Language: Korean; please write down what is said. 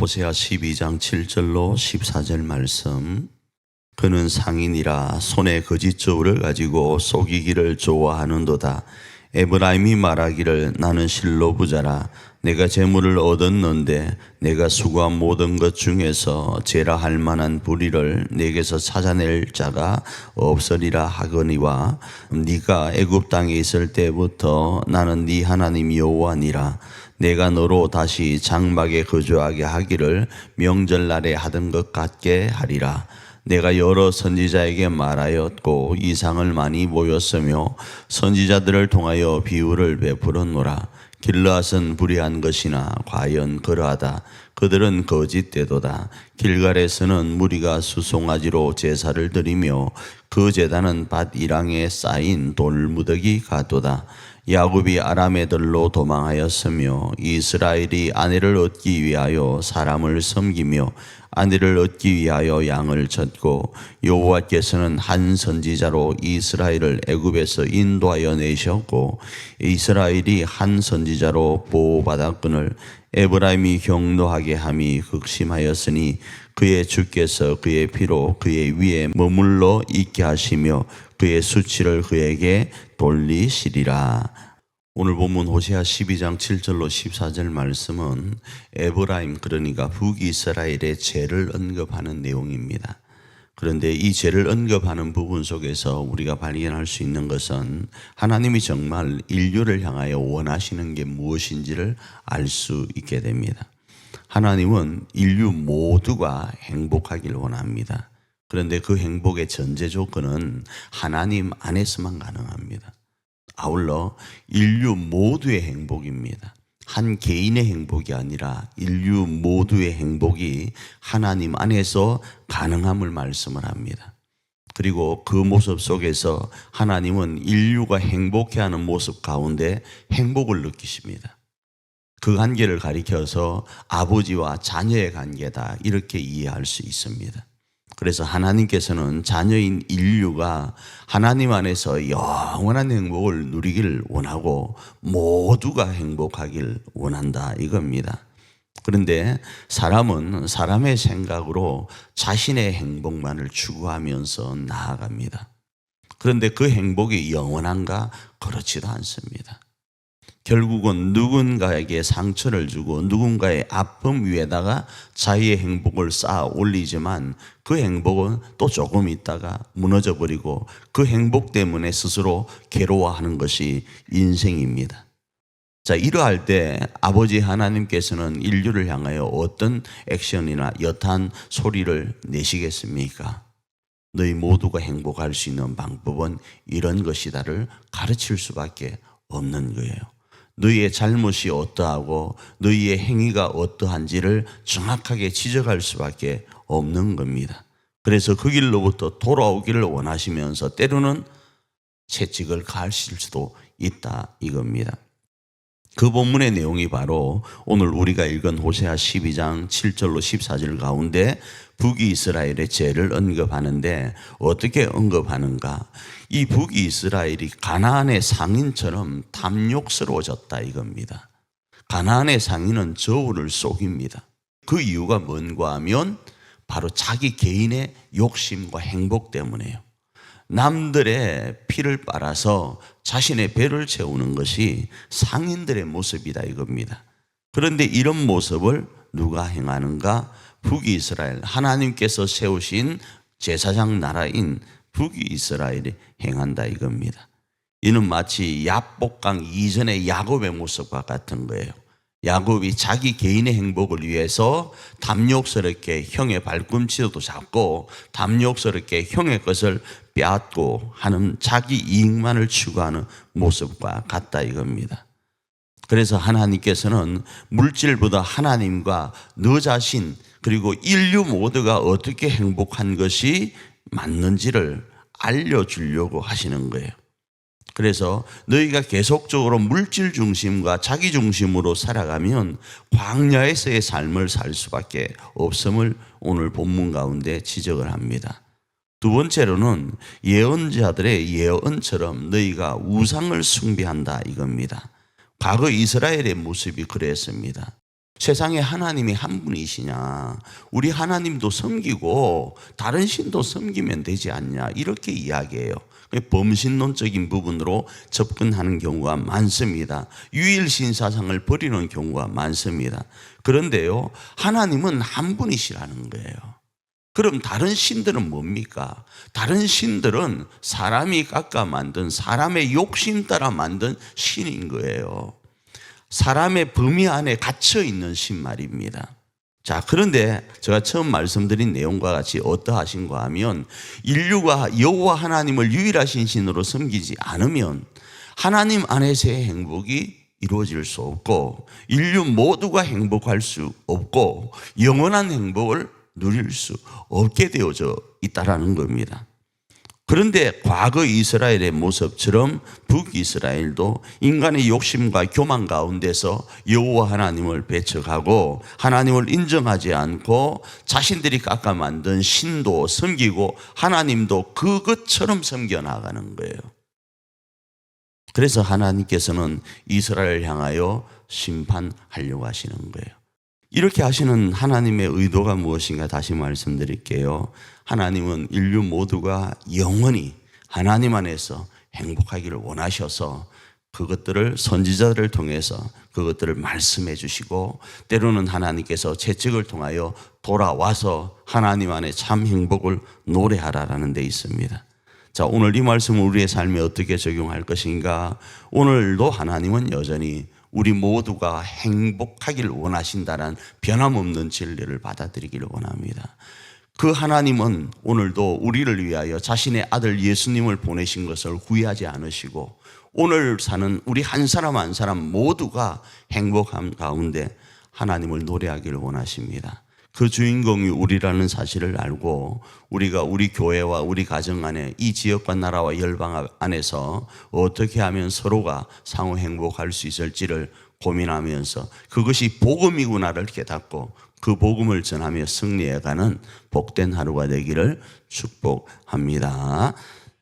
호세아 12장 7절로 14절 말씀. 그는 상인이라 손에 거짓 저울을 가지고 속이기를 좋아하는도다. 에브라임이 말하기를 나는 실로 부자라. 내가 재물을 얻었는데 내가 수고한 모든 것 중에서 제라 할 만한 불의를 내게서 찾아낼 자가 없으리라 하거니와 네가 애굽 땅에 있을 때부터 나는 네 하나님 여호와니라. 내가 너로 다시 장막에 거주하게 하기를 명절날에 하던 것 같게 하리라. 내가 여러 선지자에게 말하였고 이상을 많이 보였으며 선지자들을 통하여 비유를 베풀었노라. 길르앗은 불의한 것이나 과연 그러하다. 그들은 거짓되도다. 길갈에서는 무리가 수송아지로 제사를 드리며 그 제단은 밭 이랑에 쌓인 돌무더기 같도다. 야곱이 아람애들로 도망하였으며 이스라엘이 아내를 얻기 위하여 사람을 섬기며 아내를 얻기 위하여 양을 쳤고 여호와께서는 한 선지자로 이스라엘을 애굽에서 인도하여 내셨고 이스라엘이 한 선지자로 보호받았거늘 에브라임이 경노하게 함이 극심하였으니 그의 주께서 그의 피로 그의 위에 머물러 있게 하시며 그의 수치를 그에게 돌리시리라. 오늘 본문 호세아 12장 7절로 14절 말씀은 에브라임, 그러니까 북이스라엘의 죄를 언급하는 내용입니다. 그런데 이 죄를 언급하는 부분 속에서 우리가 발견할 수 있는 것은 하나님이 정말 인류를 향하여 원하시는 게 무엇인지를 알 수 있게 됩니다. 하나님은 인류 모두가 행복하길 원합니다. 그런데 그 행복의 전제 조건은 하나님 안에서만 가능합니다. 아울러 인류 모두의 행복입니다. 한 개인의 행복이 아니라 인류 모두의 행복이 하나님 안에서 가능함을 말씀을 합니다. 그리고 그 모습 속에서 하나님은 인류가 행복해하는 모습 가운데 행복을 느끼십니다. 그 관계를 가리켜서 아버지와 자녀의 관계다, 이렇게 이해할 수 있습니다. 그래서 하나님께서는 자녀인 인류가 하나님 안에서 영원한 행복을 누리기를 원하고 모두가 행복하길 원한다, 이겁니다. 그런데 사람은 사람의 생각으로 자신의 행복만을 추구하면서 나아갑니다. 그런데 그 행복이 영원한가? 그렇지도 않습니다. 결국은 누군가에게 상처를 주고 누군가의 아픔 위에다가 자기의 행복을 쌓아 올리지만 그 행복은 또 조금 있다가 무너져 버리고 그 행복 때문에 스스로 괴로워하는 것이 인생입니다. 자, 이러할 때 아버지 하나님께서는 인류를 향하여 어떤 액션이나 여탄 소리를 내시겠습니까? 너희 모두가 행복할 수 있는 방법은 이런 것이다를 가르칠 수밖에 없는 거예요. 너희의 잘못이 어떠하고 너희의 행위가 어떠한지를 정확하게 지적할 수밖에 없는 겁니다. 그래서 그 길로부터 돌아오기를 원하시면서 때로는 채찍을 가하실 수도 있다, 이겁니다. 그 본문의 내용이 바로 오늘 우리가 읽은 호세아 12장 7절로 14절 가운데 북이스라엘의 죄를 언급하는데 어떻게 언급하는가? 이 북이스라엘이 가나안의 상인처럼 탐욕스러워졌다, 이겁니다. 가나안의 상인은 저울을 속입니다. 그 이유가 뭔가 하면 바로 자기 개인의 욕심과 행복 때문에요. 남들의 피를 빨아서 자신의 배를 채우는 것이 상인들의 모습이다, 이겁니다. 그런데 이런 모습을 누가 행하는가? 북이스라엘, 하나님께서 세우신 제사장 나라인 북이스라엘이 행한다, 이겁니다. 이는 마치 야복강 이전의 야곱의 모습과 같은 거예요. 야곱이 자기 개인의 행복을 위해서 탐욕스럽게 형의 발꿈치도 잡고 탐욕스럽게 형의 것을 빼앗고 하는 자기 이익만을 추구하는 모습과 같다, 이겁니다. 그래서 하나님께서는 물질보다 하나님과 너 자신 그리고 인류 모두가 어떻게 행복한 것이 맞는지를 알려주려고 하시는 거예요. 그래서 너희가 계속적으로 물질 중심과 자기 중심으로 살아가면 광야에서의 삶을 살 수밖에 없음을 오늘 본문 가운데 지적을 합니다. 두 번째로는 예언자들의 예언처럼 너희가 우상을 숭배한다, 이겁니다. 과거 이스라엘의 모습이 그랬습니다. 세상에 하나님이 한 분이시냐? 우리 하나님도 섬기고 다른 신도 섬기면 되지 않냐? 이렇게 이야기해요. 범신론적인 부분으로 접근하는 경우가 많습니다. 유일신 사상을 버리는 경우가 많습니다. 그런데요, 하나님은 한 분이시라는 거예요. 그럼 다른 신들은 뭡니까? 다른 신들은 사람이 깎아 만든, 사람의 욕심 따라 만든 신인 거예요. 사람의 범위 안에 갇혀 있는 신 말입니다. 자, 그런데 제가 처음 말씀드린 내용과 같이 어떠하신가 하면, 인류가 여호와 하나님을 유일하신 신으로 섬기지 않으면 하나님 안에서의 행복이 이루어질 수 없고, 인류 모두가 행복할 수 없고, 영원한 행복을 누릴 수 없게 되어져 있다라는 겁니다. 그런데 과거 이스라엘의 모습처럼 북이스라엘도 인간의 욕심과 교만 가운데서 여호와 하나님을 배척하고 하나님을 인정하지 않고 자신들이 깎아 만든 신도 섬기고 하나님도 그것처럼 섬겨나가는 거예요. 그래서 하나님께서는 이스라엘을 향하여 심판하려고 하시는 거예요. 이렇게 하시는 하나님의 의도가 무엇인가 다시 말씀드릴게요. 하나님은 인류 모두가 영원히 하나님 안에서 행복하기를 원하셔서 그것들을 선지자들을 통해서 그것들을 말씀해 주시고, 때로는 하나님께서 채찍을 통하여 돌아와서 하나님 안에 참 행복을 노래하라라는 데 있습니다. 자, 오늘 이 말씀을 우리의 삶에 어떻게 적용할 것인가? 오늘도 하나님은 여전히 우리 모두가 행복하기를 원하신다는 변함없는 진리를 받아들이기를 원합니다. 그 하나님은 오늘도 우리를 위하여 자신의 아들 예수님을 보내신 것을 후회하지 않으시고, 오늘 사는 우리 한 사람 한 사람 모두가 행복함 가운데 하나님을 노래하기를 원하십니다. 그 주인공이 우리라는 사실을 알고 우리가 우리 교회와 우리 가정 안에 이 지역과 나라와 열방 안에서 어떻게 하면 서로가 상호 행복할 수 있을지를 고민하면서 그것이 복음이구나를 깨닫고 그 복음을 전하며 승리해가는 복된 하루가 되기를 축복합니다.